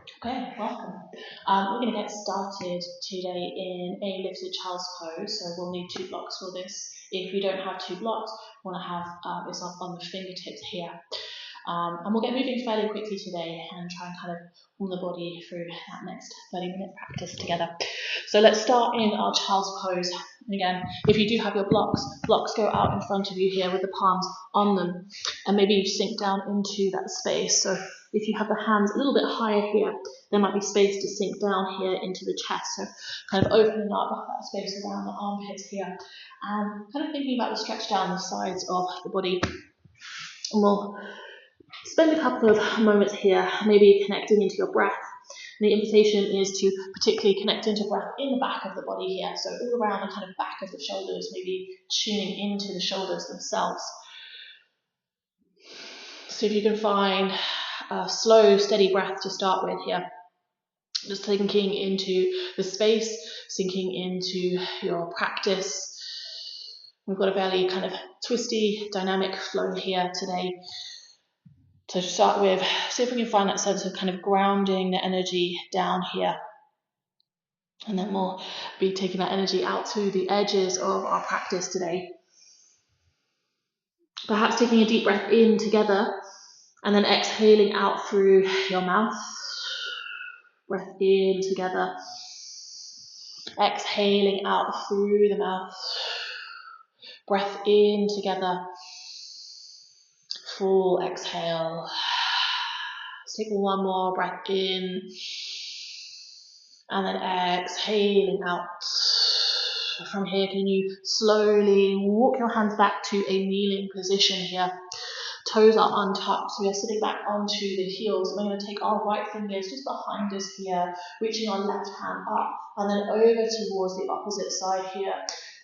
Okay, welcome. We're going to get started today in a lifted child's pose, so we'll need 2 blocks for this. If you don't have 2 blocks, you want to have yourself on the fingertips here. And we'll get moving fairly quickly today and try and kind of warm the body through that next 30-minute practice together. So let's start in our child's pose. And again, if you do have your blocks go out in front of you here with the palms on them, and maybe you sink down into that space. So if you have the hands a little bit higher here, there might be space to sink down here into the chest. So kind of opening up that space around the armpits here, and kind of thinking about the stretch down the sides of the body. And we'll spend a couple of moments here, maybe connecting into your breath. And the invitation is to particularly connect into breath in the back of the body here, so all around the kind of back of the shoulders, maybe tuning into the shoulders themselves. So if you can find a slow, steady breath to start with here, just sinking into the space, sinking into your practice. We've got a fairly kind of twisty, dynamic flow here today. So to start with, see if we can find that sense of kind of grounding the energy down here. And then we'll be taking that energy out to the edges of our practice today. Perhaps taking a deep breath in together and then exhaling out through your mouth. Breath in together. Exhaling out through the mouth. Breath in together. Full exhale. Let's take one more breath in. And then exhaling out. From here, can you slowly walk your hands back to a kneeling position here. Toes are untucked, so we are sitting back onto the heels. We're going to take our right fingers just behind us here, reaching our left hand up, and then over towards the opposite side here.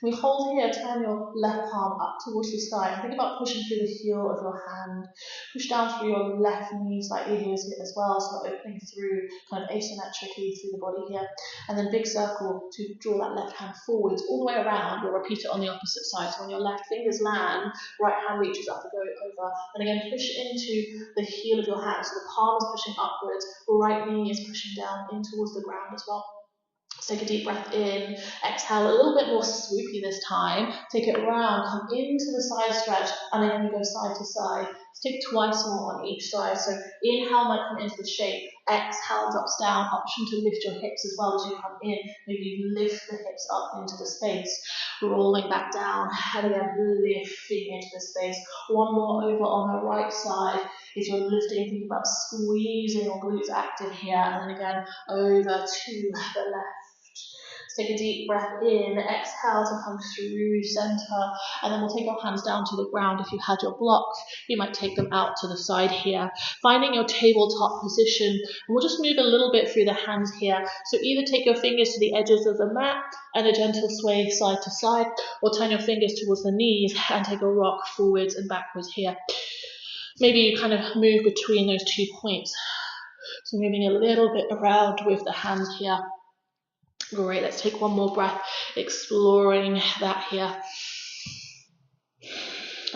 We hold here, turn your left palm up towards the sky, and think about pushing through the heel of your hand. Push down through your left knee slightly here as well, so opening through kind of asymmetrically through the body here. And then big circle to draw that left hand forwards all the way around. We'll repeat it on the opposite side. So when your left fingers land, right hand reaches up to go over. And again, push into the heel of your hand. So the palm is pushing upwards, right knee is pushing down in towards the ground as well. Let's take a deep breath in, exhale a little bit more swoopy this time, take it round, come into the side stretch, and then you go side to side. Let's take twice more on each side. So inhale might come into the shape, exhale drops down, option to lift your hips as well as you come in, maybe lift the hips up into the space, rolling back down, and again lifting into the space. One more over on the right side. If you're lifting, think about squeezing your glutes active here, and then again over to the left. Take a deep breath in, exhale to come through center, and then we'll take our hands down to the ground. If you had your blocks, you might take them out to the side here, finding your tabletop position. And we'll just move a little bit through the hands here. So either take your fingers to the edges of the mat and a gentle sway side to side, or turn your fingers towards the knees and take a rock forwards and backwards here. Maybe you kind of move between those 2 points. So moving a little bit around with the hands here. Great, let's take one more breath, exploring that here.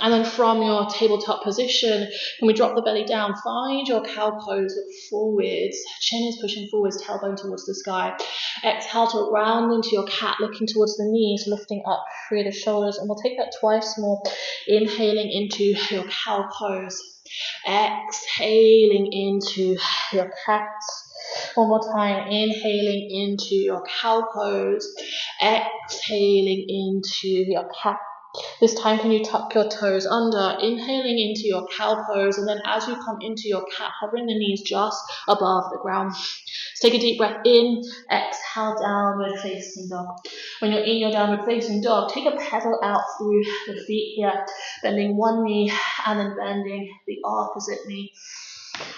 And then from your tabletop position, can we drop the belly down? Find your cow pose, look forwards. Chin is pushing forwards, tailbone towards the sky. Exhale to round into your cat, looking towards the knees, lifting up through the shoulders. And we'll take that twice more, inhaling into your cow pose. Exhaling into your cat. One more time, inhaling into your cow pose, exhaling into your cat. This time, can you tuck your toes under, inhaling into your cow pose, and then as you come into your cat, hovering the knees just above the ground. Let's take a deep breath in, exhale, downward facing dog. When you're in your downward facing dog, take a pedal out through the feet here, bending one knee and then bending the opposite knee.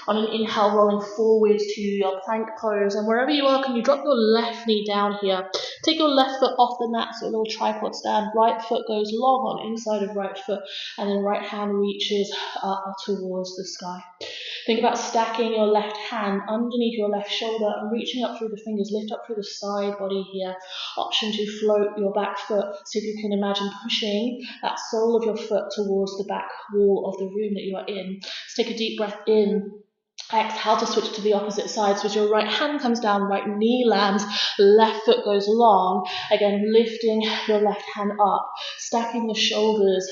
On an inhale, rolling forward to your plank pose, and wherever you are, can you drop your left knee down here? Take your left foot off the mat, so a little tripod stand. Right foot goes long on inside of right foot, and then right hand reaches up towards the sky. Think about stacking your left hand underneath your left shoulder and reaching up through the fingers, lift up through the side body here. Option to float your back foot. See if you can imagine pushing that sole of your foot towards the back wall of the room that you are in. Let's take a deep breath in. Exhale to switch to the opposite side. So as your right hand comes down, right knee lands, left foot goes long. Again, lifting your left hand up, stacking the shoulders.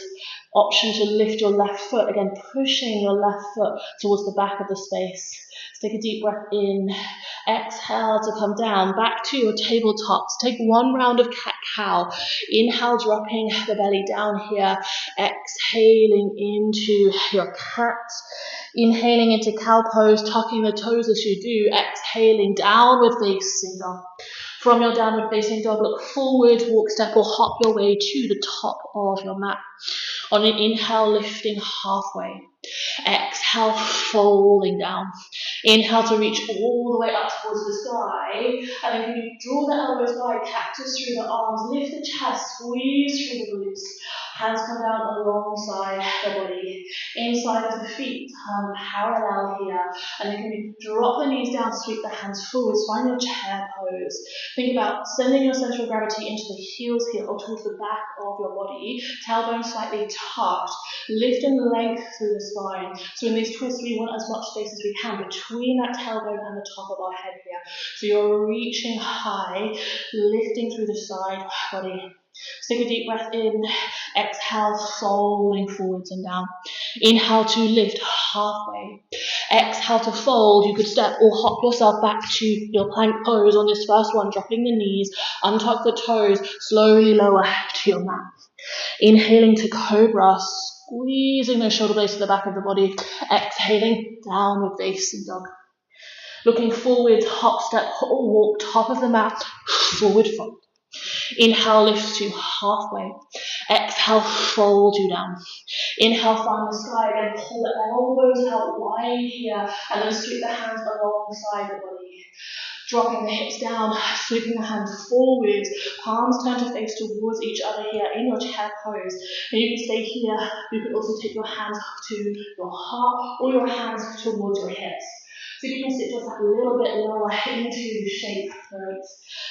Option to lift your left foot. Again, pushing your left foot towards the back of the space. Take a deep breath in. Exhale to come down, back to your tabletops. Take one round of cat-cow. Inhale, dropping the belly down here. Exhaling into your cat. Inhaling into cow pose, tucking the toes as you do. Exhaling, downward facing dog. From your downward facing dog, look forward, walk, step or hop your way to the top of your mat. On an inhale, lifting halfway. Exhale, folding down. Inhale to reach all the way up towards the sky. And then you draw the elbows wide, cactus through the arms, lift the chest, squeeze through the glutes. Hands come down alongside the body. Inside of the feet, parallel here. And then you drop the knees down, sweep the hands forwards, find your chair pose. Think about sending your center of gravity into the heels here or towards the back of your body. Tailbone slightly tucked. Lifting length through the spine. So in these twists, we want as much space as we can between that tailbone and the top of our head here. So you're reaching high, lifting through the side body. Take a deep breath in. Exhale, folding forwards and down. Inhale to lift halfway. Exhale to fold. You could step or hop yourself back to your plank pose on this first one, dropping the knees, untuck the toes, slowly lower to your mat. Inhaling to cobra, squeezing those shoulder blades to the back of the body. Exhaling, downward facing dog. Looking forward, hop, step or walk, top of the mat, forward fold. Inhale, lift to halfway. Exhale, fold you down. Inhale, find the sky again. Pull the elbows out wide here, and then sweep the hands alongside the body. Dropping the hips down, sweeping the hands forwards, palms turn to face towards each other here in your chair pose. And you can stay here. You can also take your hands to your heart or your hands towards your hips. So you can sit just a little bit lower into shape. Right.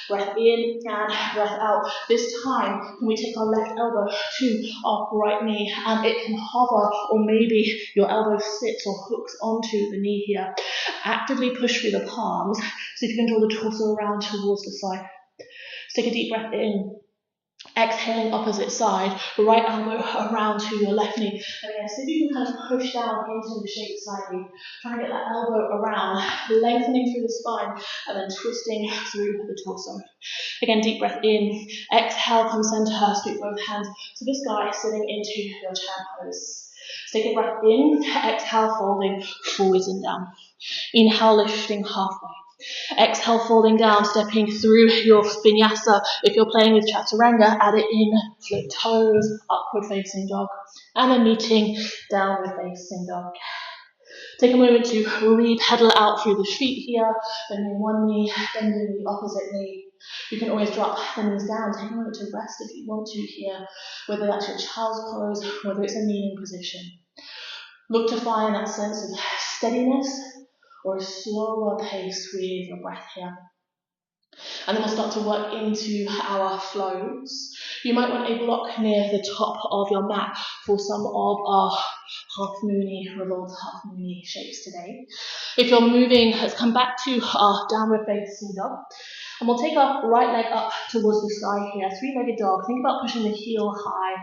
Breath in and breath out. This time, can we take our left elbow to our right knee, and it can hover, or maybe your elbow sits or hooks onto the knee here. Actively push through the palms, so you can draw the torso around towards the side. Take a deep breath in. Exhaling opposite side, right elbow around to your left knee. And again, see if you can kind of push down into the shape slightly. Try and get that elbow around, lengthening through the spine, and then twisting through the torso. Again, deep breath in. Exhale, come center, sweep both hands. So this guy is sitting into your chair pose. Take a breath in. Exhale, folding forwards and down. Inhale, lifting halfway. Exhale, folding down, stepping through your vinyasa. If you're playing with chaturanga, add it in, flip toes, upward facing dog, and then meeting downward facing dog. Take a moment to re-pedal out through the feet here, bending one knee, bending the opposite knee. You can always drop the knees down, take a moment to rest if you want to here, whether that's your child's pose, whether it's a kneeling position. Look to find that sense of steadiness or a slower pace with your breath here. And then we'll start to work into our flows. You might want a block near the top of your mat for some of our half moony, revolved half moony shapes today. If you're moving, let's come back to our downward facing dog. And we'll take our right leg up towards the sky here, three-legged dog. Think about pushing the heel high.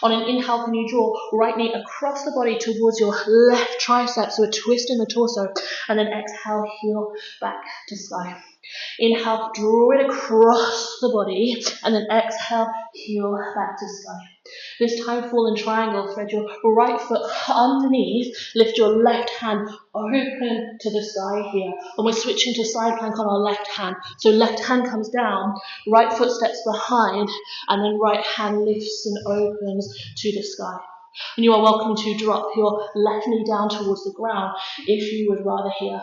On an inhale, can you draw right knee across the body towards your left tricep, so a twist in the torso, and then exhale, heel back to sky. Inhale, draw it across the body, and then exhale, heel back to sky. This time, fall in triangle, thread your right foot underneath, lift your left hand open to the sky here. And we're switching to side plank on our left hand. So left hand comes down, right foot steps behind, and then right hand lifts and opens to the sky. And you are welcome to drop your left knee down towards the ground if you would rather here.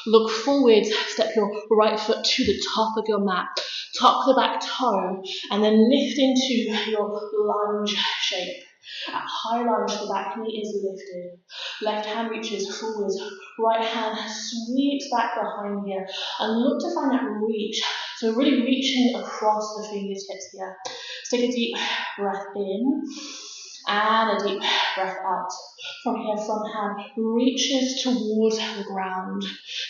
Look forward, step your right foot to the top of your mat. Tuck the back toe, and then lift into your lunge shape. At high lunge, the back knee is lifted. Left hand reaches forward, right hand sweeps back behind here, and look to find that reach. So really reaching across the fingertips here. Take a deep breath in. And a deep breath out. From here, front hand reaches towards the ground.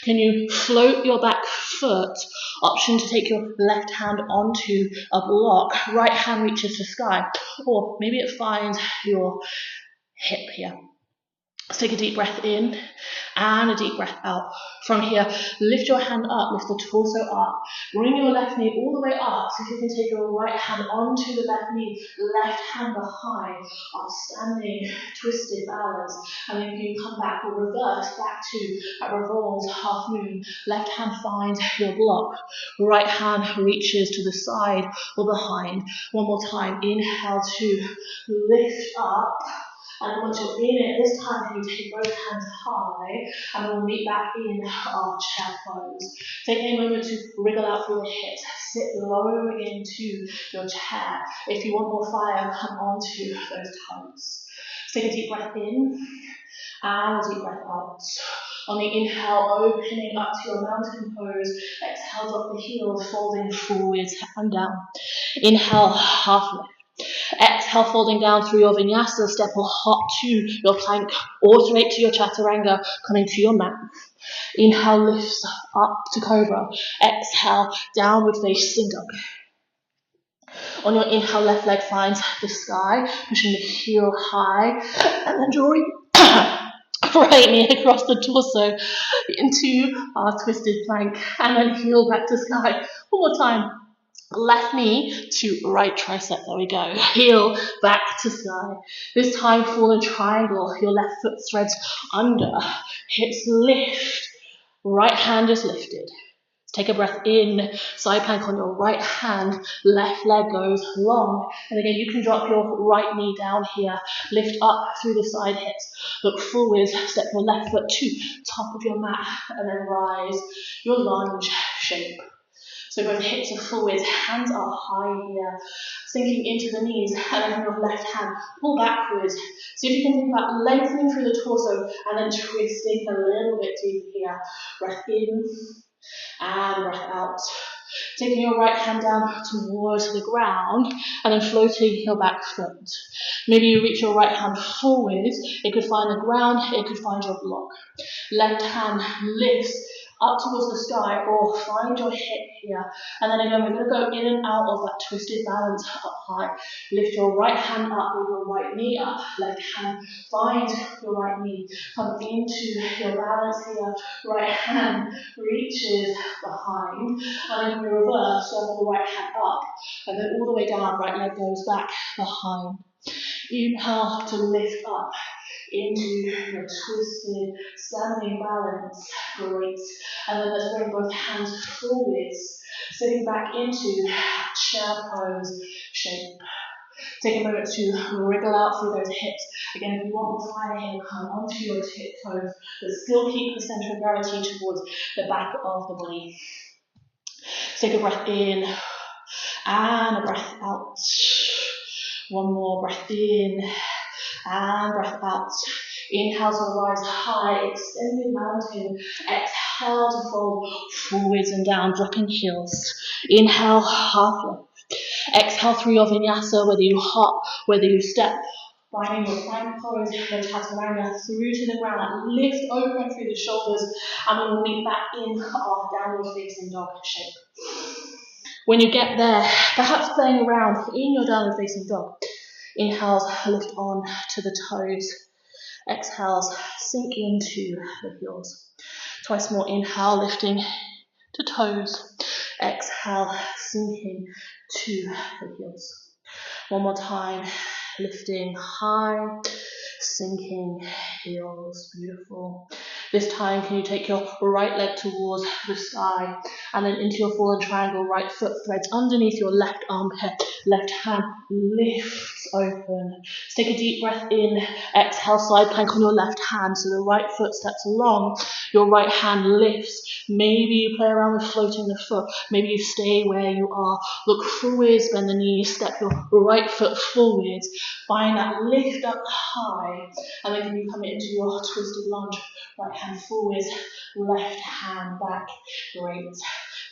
Can you float your back foot? Option to take your left hand onto a block. Right hand reaches the sky. Or maybe it finds your hip here. Let's take a deep breath in and a deep breath out. From here, lift your hand up, lift the torso up. Bring your left knee all the way up. So if you can take your right hand onto the left knee, left hand behind, standing, twisted balance. And then you can come back or reverse back to a revolved half moon. Left hand finds your block. Right hand reaches to the side or behind. One more time. Inhale to lift up. And once you're in it, this time can you take both hands high and we'll meet back in our chair pose. Take a moment to wriggle out through the hips, sit low into your chair. If you want more fire, come onto those toes. Take a deep breath in and a deep breath out. On the inhale, opening up to your mountain pose. Exhale, drop the heels, folding forwards and down. Inhale, half lift. Exhale, folding down through your vinyasa, step or hop to your plank, alternate to your chaturanga, coming to your mat. Inhale, lifts up to cobra. Exhale, downward facing dog. On your inhale, left leg finds the sky, pushing the heel high, and then drawing right knee across the torso into our twisted plank, and then heel back to sky. One more time. Left knee to right tricep, there we go. Heel back to sky. This time fallen triangle, your left foot threads under, hips lift, right hand is lifted. Take a breath in, side plank on your right hand, left leg goes long. And again, you can drop your right knee down here, lift up through the side hips, look forwards, step your left foot to top of your mat, and then rise your lunge shape. So both hips are forwards, hands are high here, sinking into the knees, and then from your left hand, pull backwards. See if you can think about lengthening through the torso and then twisting a little bit deeper here. Breath in and breath out. Taking your right hand down towards the ground and then floating your back foot. Maybe you reach your right hand forwards, it could find the ground, it could find your block. Left hand lifts up towards the sky or find your hip here. And then again, we're going to go in and out of that twisted balance up high. Lift your right hand up with your right knee up. Left hand finds your right knee. Come into your balance here. Right hand reaches behind. And then we reverse, so the right hand up. And then all the way down, right leg goes back behind. Inhale to lift up into your twisted standing balance. Great. And then let's bring both hands forwards, sitting back into chair pose shape. Take a moment to wriggle out through those hips. Again, if you want more fire here, come onto your tiptoes, but still keep the center of gravity towards the back of the body. Take a breath in and a breath out. One more breath in and breath out. Inhale to rise high, extended mountain. Exhale to fold forwards and down, dropping heels. Inhale, half lift. Exhale through your vinyasa, whether you hop, whether you step. Finding your plank pose, your chaturanga through to the ground. Lift open through the shoulders, and we will meet back in our downward facing dog shape. When you get there, perhaps playing around in your downward facing dog. Inhales, lift on to the toes. Exhales, sink into the heels. Twice more, inhale, lifting to toes. Exhale, sinking to the heels. One more time, lifting high, sinking heels. Beautiful. This time, can you take your right leg towards the sky and then into your fallen triangle, right foot threads underneath your left armpit, left hand lifts open. Let's take a deep breath in, exhale, side plank on your left hand, so the right foot steps along, your right hand lifts. Maybe you play around with floating the foot, maybe you stay where you are, look forwards, bend the knees, step your right foot forwards, find that lift up high, and then can you come into your twisted lunge. Right hand forwards, left hand back. Great.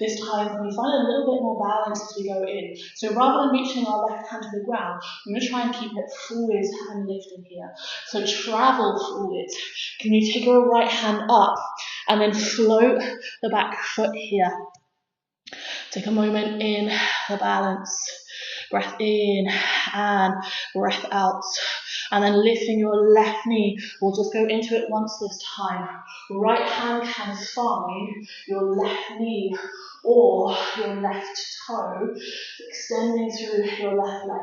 This time we find a little bit more balance as we go in. So rather than reaching our left hand to the ground, we're going to try and keep it forwards and lifted here. So travel forwards. Can you take your right hand up and then float the back foot here? Take a moment in the balance. Breath in and breath out. And then lifting your left knee. We'll just go into it once this time. Right hand can find your left knee or your left toe, extending through your left leg.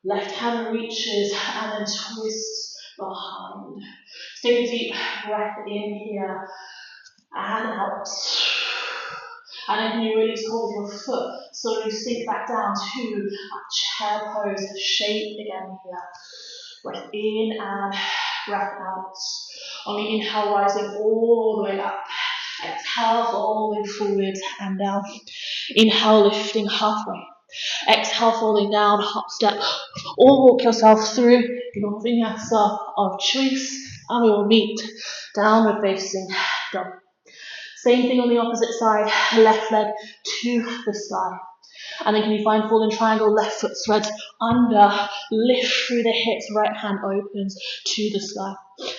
Left hand reaches and then twists behind. Take a deep breath in here and out. And then you release hold of your foot, slowly sink back down to a chair pose shape again here. Breath in and breath out. On the inhale, rising all the way up. Exhale, folding forwards and down. Inhale, lifting halfway. Exhale, folding down, hop step. Or walk yourself through your vinyasa of choice, and we will meet downward facing dog. Same thing on the opposite side, left leg to the sky. And then can you find fallen triangle, left foot threads under, lift through the hips, right hand opens to the sky.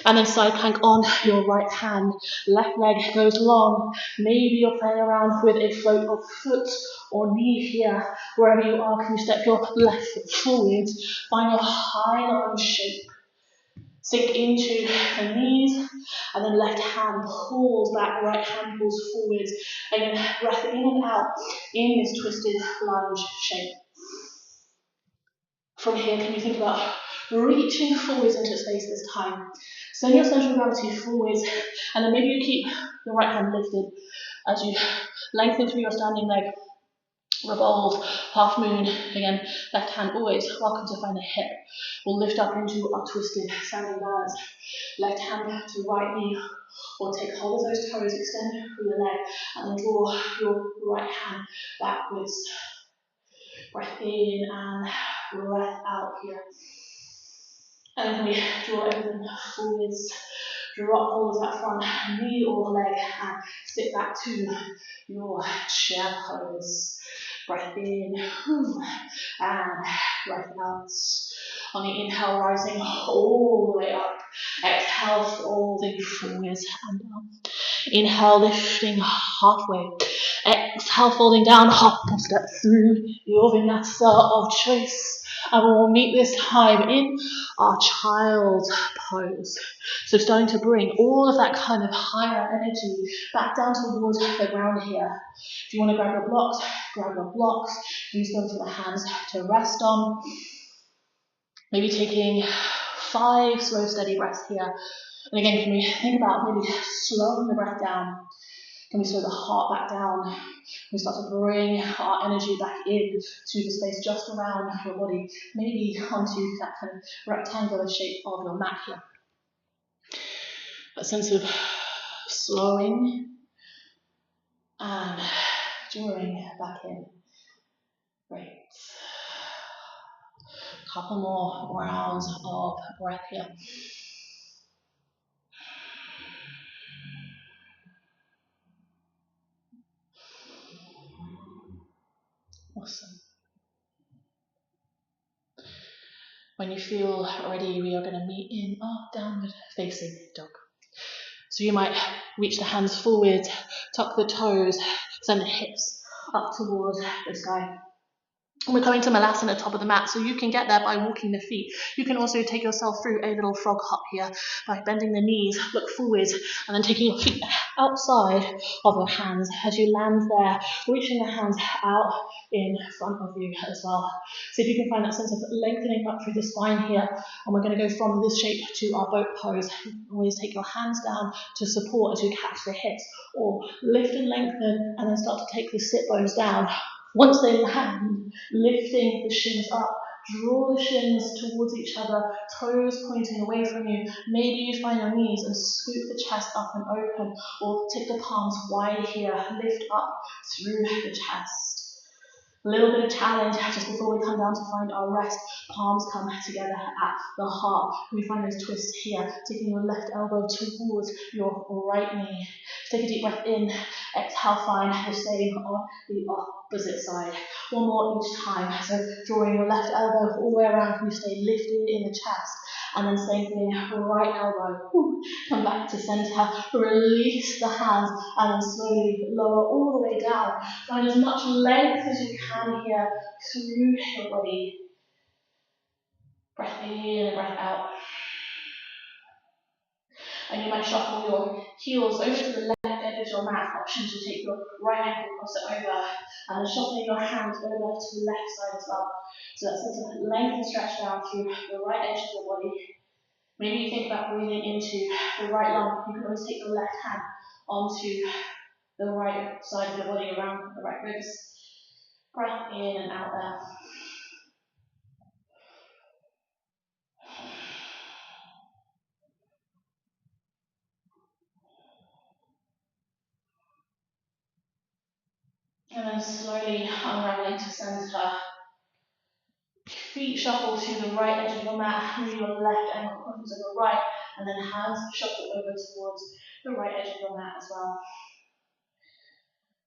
And then side plank on your right hand, left leg goes long. Maybe you're playing around with a float of foot or knee here. Wherever you are, can you step your left foot forwards, find your high lunge shape. Sink into the knees, and then left hand pulls back, right hand pulls forwards, and then breath in and out in this twisted lunge shape. From here, can you think about reaching forwards into space this time? Send your center of gravity forwards, and then maybe you keep your right hand lifted as you lengthen through your standing leg. Revolved, half moon, again, left hand always welcome to find the hip. We'll lift up into our twisted standing balance. Left hand to right knee, or take hold of those toes, extend through the leg, and then draw your right hand backwards. Breath in and breath out here. And then we draw everything forwards. Drop hold of that front knee or leg and sit back to your chair pose. Breath in and breath out. On the inhale, rising all the way up. Exhale, folding forwards and down. Inhale, lifting halfway. Exhale, folding down, hop and step through your vinyasa of choice. And we'll meet this time in our child's pose. So starting to bring all of that kind of higher energy back down towards the ground here. If you want to grab your blocks, use them for the hands to rest on. Maybe taking 5 slow, steady breaths here. And again, can we think about maybe slowing the breath down? Can we slow the heart back down? Can we start to bring our energy back in to the space just around your body, maybe onto that kind of rectangular shape of your mat here. That sense of slowing and drawing back in. Great. Couple more rounds of breath here. Awesome. When you feel ready, we are going to meet in our downward facing dog. So you might reach the hands forward, tuck the toes, send the hips up towards the sky. We're coming to Malasana, top of the mat, so you can get there by walking the feet. You can also take yourself through a little frog hop here by bending the knees, look forward, and then taking your feet outside of your hands as you land there, reaching the hands out in front of you as well. So if you can find that sense of lengthening up through the spine here, and we're going to go from this shape to our boat pose. Always take your hands down to support as you catch the hips, or lift and lengthen, and then start to take the sit bones down. Once they land, lifting the shins up, draw the shins towards each other, toes pointing away from you. Maybe you find your knees and scoop the chest up and open, or take the palms wide here, lift up through the chest. A little bit of challenge just before we come down to find our rest. Palms come together at the heart. We find those twists here, taking your left elbow towards your right knee. Take a deep breath in. Exhale, find the same on the opposite side. One more each time. So drawing your left elbow all the way around, you stay lifted in the chest. And then same thing, right elbow. Come back to center. Release the hands and then slowly lower all the way down. Find as much length as you can here through your body. Breath in and breath out. And you might shuffle your heels over to the left edge of your mat. Option to take your right ankle, cross it over, and then shuffling your hands over to the left side as well. So that's sort of length and stretch down through the right edge of your body. Maybe you think about breathing into the right lung. You can always take your left hand onto the right side of your body, around the right ribs. Breath in and out there. And then slowly unraveling to center. Feet shuffle to the right edge of your mat, move your left ankle crosses over right, and then hands shuffle over towards the right edge of your mat as well.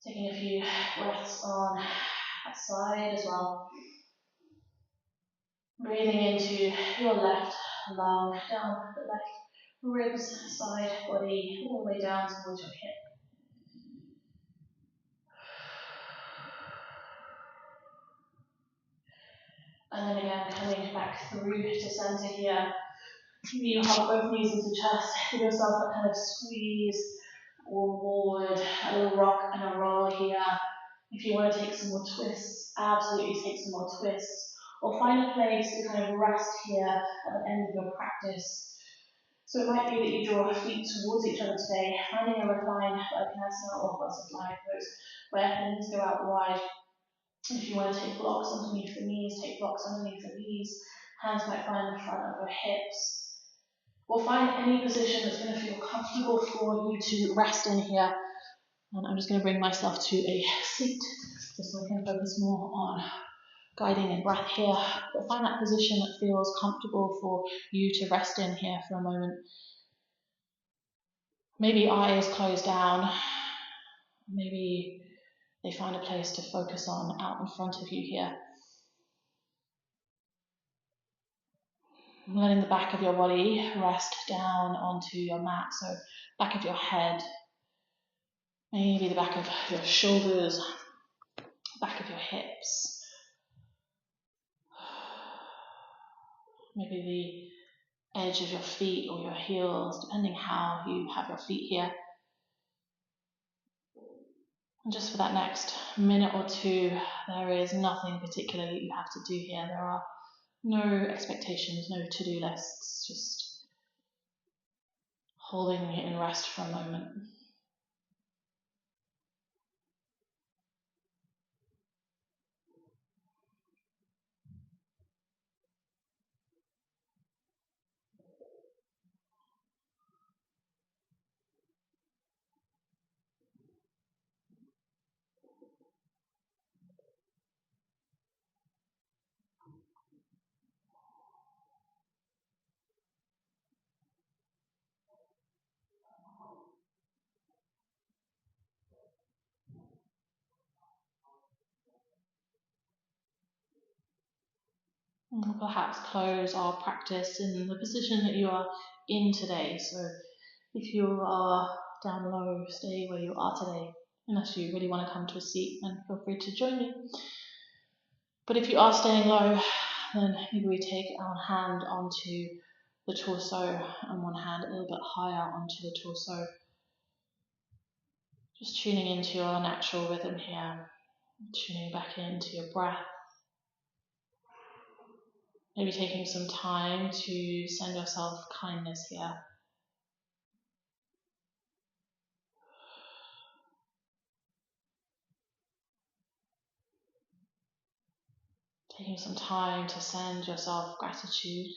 Taking a few breaths on that side as well. Breathing into your left lung, down the left ribs, side, body, all the way down towards your hip. And then again, coming back through to center here. You hug both knees into chest, give yourself a kind of squeeze or forward, a little rock and a roll here. If you want to take some more twists, absolutely take some more twists. Or find a place to kind of rest here at the end of your practice. So it might be that you draw feet towards each other today, finding a recline like Vinyasa or butterfly pose, where things go out wide. If you want to take blocks underneath the knees, take blocks underneath the knees. Hands might find the front of your hips. Or find any position that's going to feel comfortable for you to rest in here. And I'm just going to bring myself to a seat, just so I can focus more on guiding and breath here. But find that position that feels comfortable for you to rest in here for a moment. Maybe eyes closed down. Maybe they find a place to focus on out in front of you here. Letting the back of your body rest down onto your mat, so back of your head, maybe the back of your shoulders, back of your hips, maybe the edge of your feet or your heels, depending how you have your feet here. And just for that next minute or two, there is nothing particular that you have to do here. There are no expectations, no to-do lists, just holding it in rest for a moment. And we'll perhaps close our practice in the position that you are in today. So if you are down low, stay where you are today. Unless you really want to come to a seat, then feel free to join me. But if you are staying low, then maybe we take our hand onto the torso and one hand a little bit higher onto the torso. Just tuning into your natural rhythm here, tuning back into your breath. Maybe taking some time to send yourself kindness here. Taking some time to send yourself gratitude,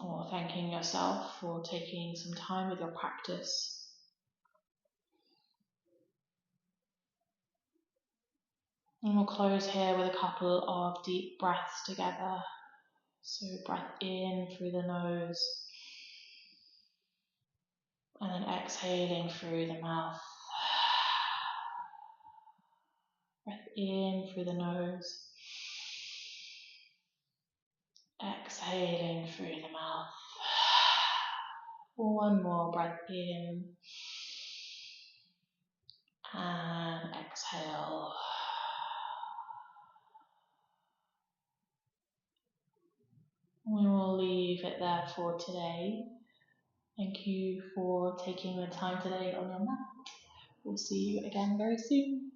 or thanking yourself for taking some time with your practice. And we'll close here with a couple of deep breaths together. So breath in through the nose, and then exhaling through the mouth. Breath in through the nose, exhaling through the mouth. One more breath in and exhale. We will leave it there for today. Thank you for taking the time today on your mat. We'll see you again very soon.